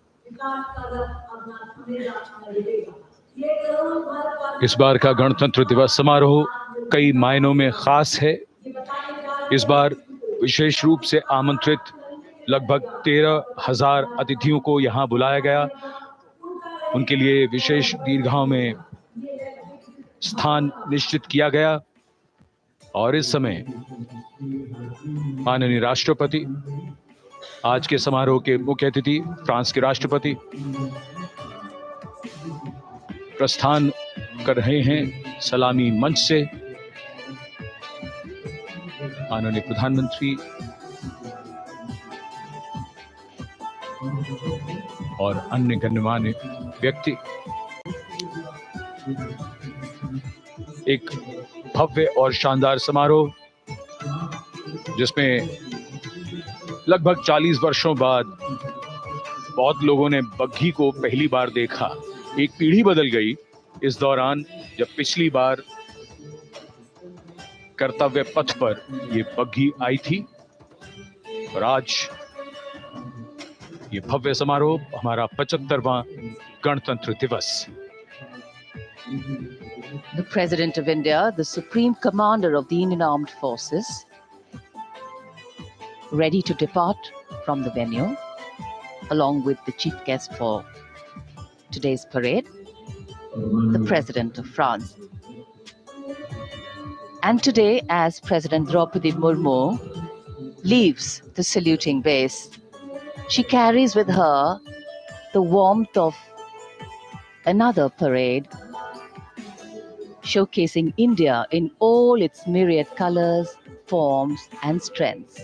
इस बार का गणतंत्र दिवस समारोह कई मायनों में खास है। इस बार विशेष रूप से आमंत्रित लगभग 13,000 अतिथियों को यहाँ बुलाया गया। उनके लिए विशेष दीर्घाओं में स्थान निश्चित किया गया और इस समय माननीय राष्ट्रपति, आज के समारोह के मुख्य अतिथि फ्रांस के राष्ट्रपति, प्रस्थान कर रहे हैं सलामी मंच से। माननीय प्रधानमंत्री और अन्य गण्यमान्य व्यक्ति एक भव्य और शानदार समारोह जिसमें लगभग 40 वर्षों बाद बहुत लोगों ने बग्घी को पहली बार देखा। एक पीढ़ी बदल गई इस दौरान जब पिछली बार कर्तव्य पथ पर ये बग्घी आई थी और आज ये भव्य समारोह हमारा 75वां गणतंत्र दिवस। The President of India, the Supreme Commander of the Indian Armed Forces, ready to depart from the venue, along with the chief guest for today's parade, the President of France. And today, as President Droupadi Murmu leaves the saluting base, she carries with her the warmth of another parade, showcasing India in all its myriad colors, forms, and strengths.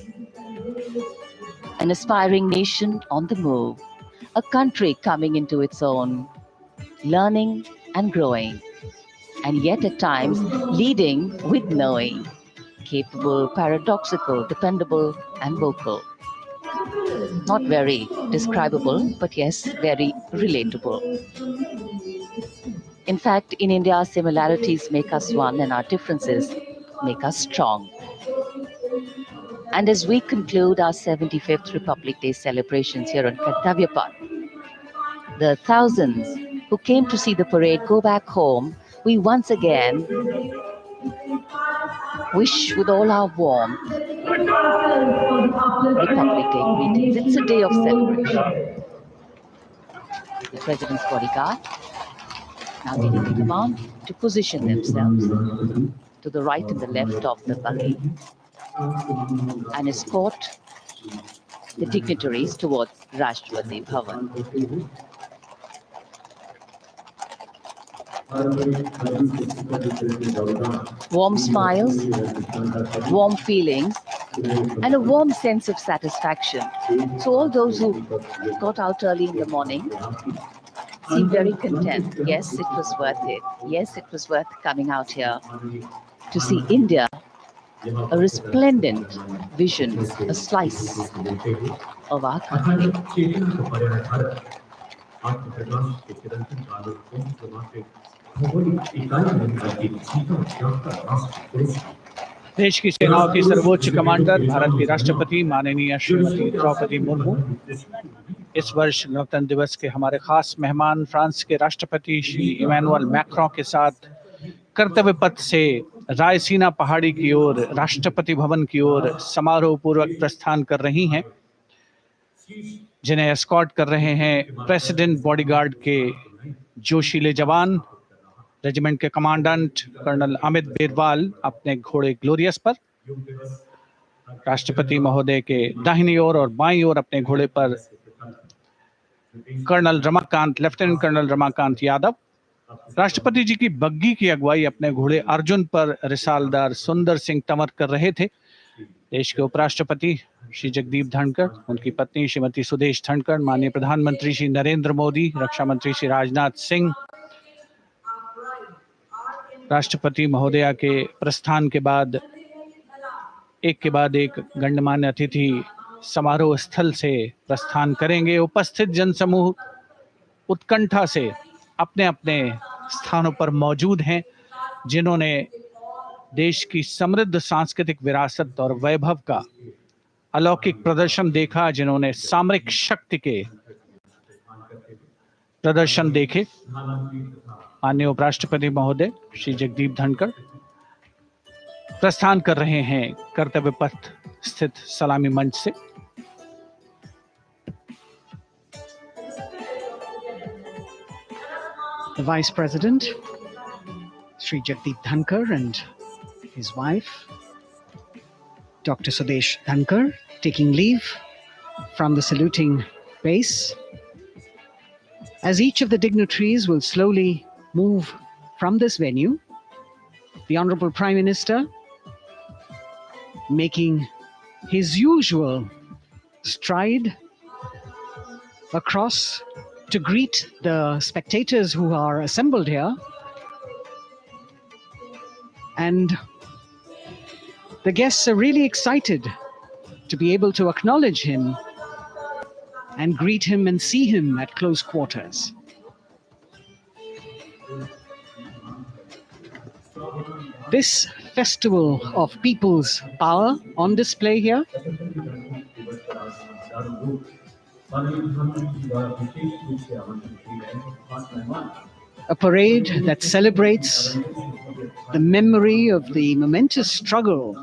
An aspiring nation on the move, a country coming into its own, learning and growing, and yet at times leading with knowing, capable, paradoxical, dependable, and vocal. Not very describable, but yes, very relatable. In fact, in India, similarities make us one and our differences make us strong. And as we conclude our 75th Republic Day celebrations here on Kartavya, the thousands who came to see the parade go back home, we once again wish with all our warmth Republic Day greetings. It's a day of celebration. The President's bodyguard now taking the command to position themselves to the right and the left of the buggy and escort the dignitaries towards Rashtrapati Bhavan. Warm smiles, warm feelings, and a warm sense of satisfaction. So all those who got out early in the morning seem very content. Yes, it was worth it. Yes, it was worth coming out here to see India, a resplendent vision, a slice of our country. देश की सेनाओं की सर्वोच्च commander Bharat की राष्ट्रपति माननीय श्रीमती द्रौपदी मुर्मू इस वर्ष गणतंत्र दिवस के हमारे खास मेहमान फ्रांस के राष्ट्रपति श्री इमैनुअल मैक्रों के साथ कर्तव्य पथ से रायसीना पहाड़ी की ओर राष्ट्रपति भवन की ओर समारोह पूर्वक प्रस्थान कर रही हैं, जिन्हें एस्कॉर्ट कर रहे हैं प्रेसिडेंट बॉडीगार्ड के जोशीले जवान, रेजिमेंट के कमांडेंट कर्नल अमित बेरवाल अपने घोड़े ग्लोरियस पर, राष्ट्रपति महोदय के दाहिनी ओर और बाईं ओर अपने घोड़े पर colonel Ramakant, lieutenant colonel Ramakant Yadav, राष्ट्रपति जी की बग्घी की अगुवाई अपने घोड़े अर्जुन पर रिसालदार सुंदर सिंह तंवर कर रहे थे। देश के उपराष्ट्रपति श्री जगदीप धनखड़, उनकी पत्नी श्रीमती सुदेश धनखड़, माननीय प्रधानमंत्री श्री नरेंद्र मोदी, रक्षा मंत्री श्री राजनाथ सिंह, राष्ट्रपति महोदया के प्रस्थान के बाद एक गणमान्य अतिथि समारोह स्थल से प्रस्थान करेंगे। उपस्थित जनसमूह उत्कंठा से अपने अपने स्थानों पर मौजूद हैं, जिन्होंने देश की समृद्ध सांस्कृतिक विरासत और वैभव का अलौकिक प्रदर्शन देखा, जिन्होंने सामरिक शक्ति के प्रदर्शन देखे। माननीय उपराष्ट्रपति महोदय श्री जगदीप धनखड़ प्रस्थान कर रहे हैं कर्तव्य पथ स्थित सलामी मंच से। The Vice President, Sri Jagdeep Dhankar, and his wife, Dr. Sudesh Dhankar, taking leave from the saluting base. As each of the dignitaries will slowly move from this venue, the Honorable Prime Minister, making his usual stride across to greet the spectators who are assembled here. And the guests are really excited to be able to acknowledge him and greet him and see him at close quarters. This festival of people's power on display here, a parade that celebrates the memory of the momentous struggle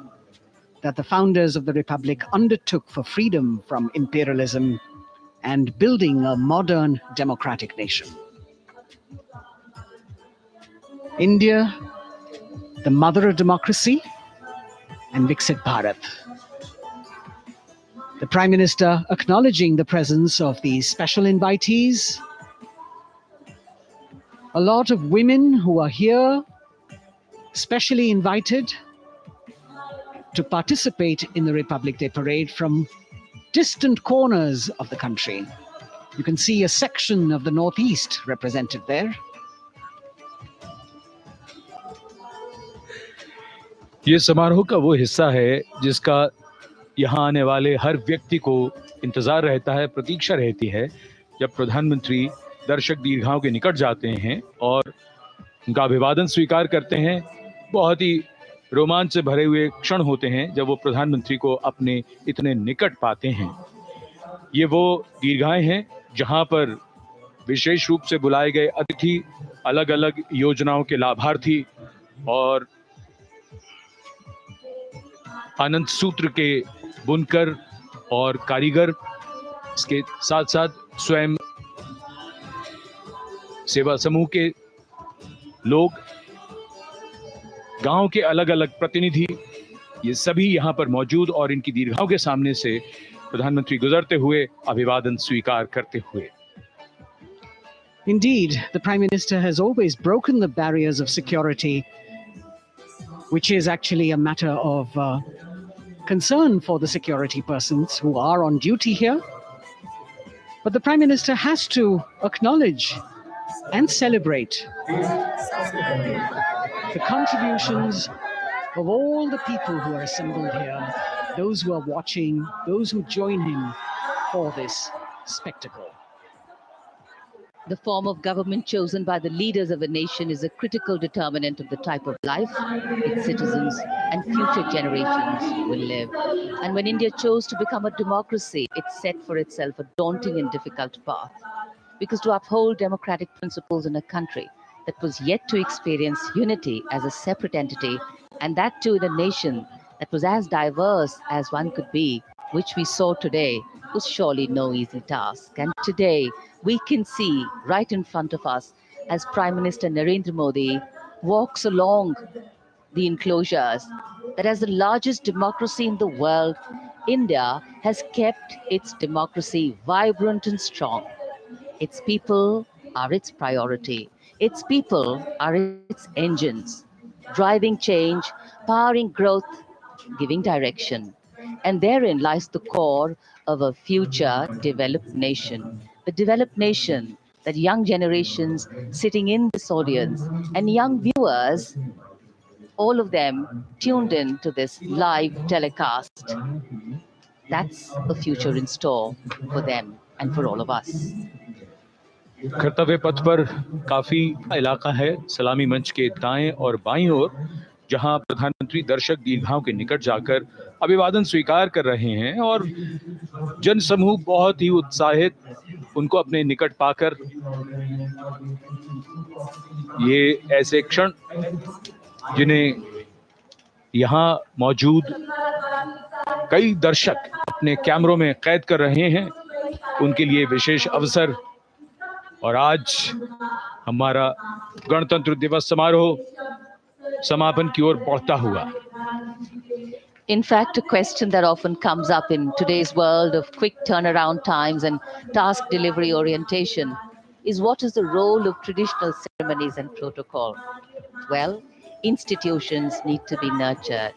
that the founders of the Republic undertook for freedom from imperialism and building a modern democratic nation. India, the mother of democracy, and Viksit Bharat. The Prime Minister acknowledging the presence of these special invitees, a lot of women who are here, specially invited to participate in the Republic Day Parade from distant corners of the country. You can see a section of the Northeast represented there. ये समारोह का वो हिस्सा है जिसका यहाँ आने वाले हर व्यक्ति को इंतजार रहता है, प्रतीक्षा रहती है, जब प्रधानमंत्री दर्शक दीर्घाओं के निकट जाते हैं और उनका अभिवादन स्वीकार करते हैं। बहुत ही रोमांच से भरे हुए क्षण होते हैं जब वो प्रधानमंत्री को अपने इतने निकट पाते हैं। ये वो दीर्घाएं हैं जहां पर विशेष रूप से बुलाए गए अतिथि, अलग अलग योजनाओं के लाभार्थी और आनंद सूत्र के बुनकर और कारीगर, इसके साथ साथ स्वयं सेवा समूह के लोग, गांव के अलग अलग प्रतिनिधि, ये सभी यहाँ पर मौजूद और इनकी दीर्घाओं के सामने से प्रधानमंत्री गुजरते हुए अभिवादन स्वीकार करते हुए। Indeed, the Prime Minister has always broken the barriers of security, which is actually a matter of concern for the security persons who are on duty here. But the Prime Minister has to acknowledge and celebrate the contributions of all the people who are assembled here, those who are watching, those who join him for this spectacle. The form of government chosen by the leaders of a nation is a critical determinant of the type of life its citizens and future generations will live. And when India chose to become a democracy, it set for itself a daunting and difficult path. Because to uphold democratic principles in a country that was yet to experience unity as a separate entity, and that too in a nation that was as diverse as one could be, which we saw today, was surely no easy task. And today, we can see right in front of us as Prime Minister Narendra Modi walks along the enclosures that as the largest democracy in the world, India has kept its democracy vibrant and strong. Its people are its priority. Its people are its engines, driving change, powering growth, giving direction. And therein lies the core of a future developed nation. The developed nation that young generations sitting in this audience and young viewers, all of them tuned in to this live telecast, that's a future in store for them and for all of us. कर्तव्य पथ पर काफी इलाका है सलामी मंच के दाएं और बाईं ओर, जहां प्रधानमंत्री दर्शक दीर्घाओं के निकट जाकर अभिवादन स्वीकार कर रहे हैं और जनसमूह बहुत ही उत्साहित उनको अपने निकट पाकर। ये ऐसे क्षण जिन्हें यहाँ मौजूद कई दर्शक अपने कैमरों में कैद कर रहे हैं, उनके लिए विशेष अवसर। और आज हमारा गणतंत्र दिवस समारोह समापन की ओर बढ़ता हुआ। In fact, a question that often comes up in today's world of quick turnaround times and task delivery orientation is, what is the role of traditional ceremonies and protocol? Well, institutions need to be nurtured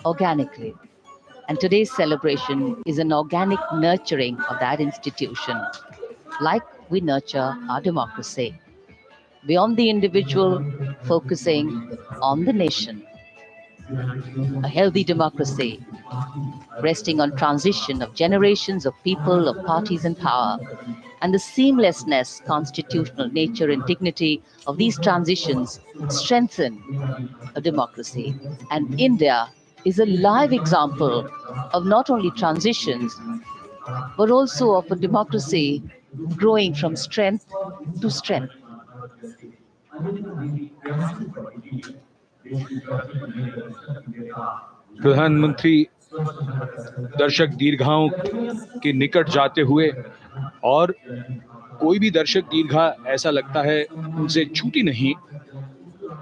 organically. And today's celebration is an organic nurturing of that institution, like we nurture our democracy. Beyond the individual, focusing on the nation. A healthy democracy resting on transition of generations of people, of parties in power, and the seamlessness, constitutional nature and dignity of these transitions strengthen a democracy. And India is a live example of not only transitions, but also of a democracy growing from strength to strength. प्रधानमंत्री दर्शक दीर्घाओं के निकट जाते हुए, और कोई भी दर्शक दीर्घा ऐसा लगता है उनसे छूटी नहीं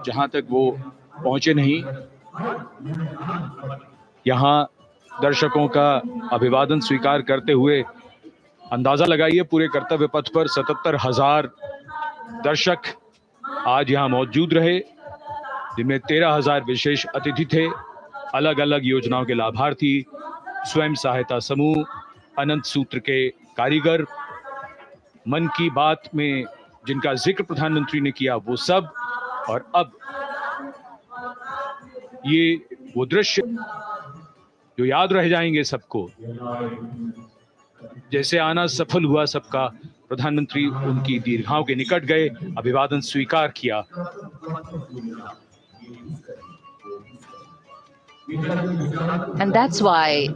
जहां तक वो पहुंचे नहीं। यहाँ दर्शकों का अभिवादन स्वीकार करते हुए अंदाजा लगाइए, पूरे कर्तव्य पथ पर 77,000 दर्शक आज यहाँ मौजूद रहे, जिनमें 13,000 विशेष अतिथि थे, अलग अलग योजनाओं के लाभार्थी, स्वयं सहायता समूह, अनंत सूत्र के कारीगर, मन की बात में जिनका जिक्र प्रधानमंत्री ने किया वो सब। और अब ये वो दृश्य जो याद रह जाएंगे सबको, जैसे आना सफल हुआ सबका, प्रधानमंत्री उनकी दीर्घाओं के निकट गए, अभिवादन स्वीकार किया। And that's why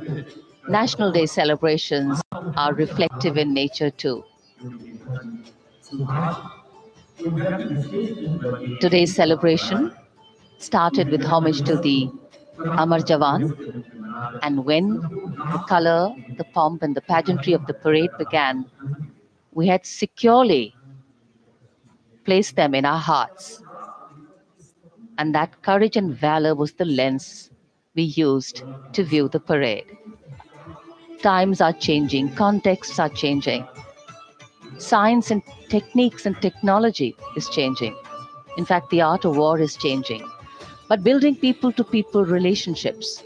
National Day celebrations are reflective in nature too. Today's celebration started with homage to the Amar Jawan, and when the color, the pomp and the pageantry of the parade began, we had securely placed them in our hearts. And that courage and valor was the lens we used to view the parade. Times are changing, contexts are changing. Science and techniques and technology is changing. In fact, the art of war is changing. But building people-to-people relationships,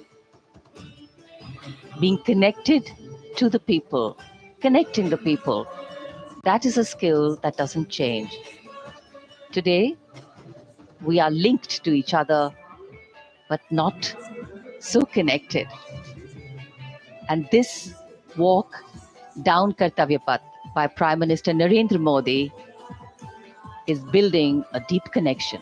being connected to the people, connecting the people, that is a skill that doesn't change. Today, we are linked to each other, but not so connected. And this walk down Kartavya Path by Prime Minister Narendra Modi is building a deep connection.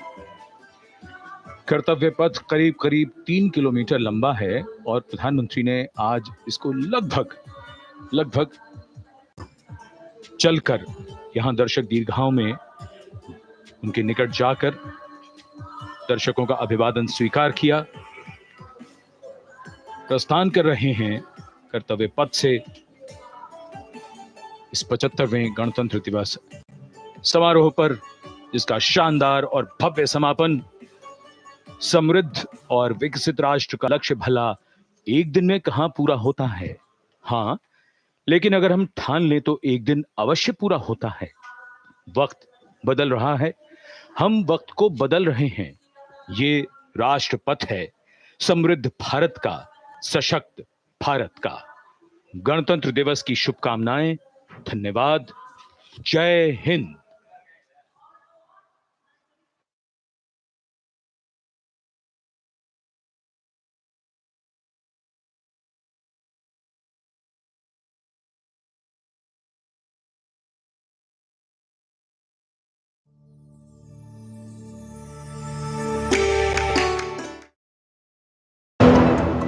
कर्तव्य पथ करीब करीब 3 kilometre लंबा है और प्रधानमंत्री ने आज इसको लगभग चलकर यहाँ दर्शक दीर्घाओं में उनके निकट जाकर दर्शकों का अभिवादन स्वीकार किया। प्रस्थान कर रहे हैं कर्तव्य पथ से इस 75वें गणतंत्र दिवस समारोह पर, जिसका शानदार और भव्य समापन समृद्ध और विकसित राष्ट्र का लक्ष्य भला एक दिन में कहां पूरा होता है। हाँ, लेकिन अगर हम ठान लें तो एक दिन अवश्य पूरा होता है। वक्त बदल रहा है, हम वक्त को बदल रहे हैं। ये राष्ट्र पथ है, समृद्ध भारत का, सशक्त भारत का। गणतंत्र दिवस की शुभकामनाएं। धन्यवाद। जय हिंद।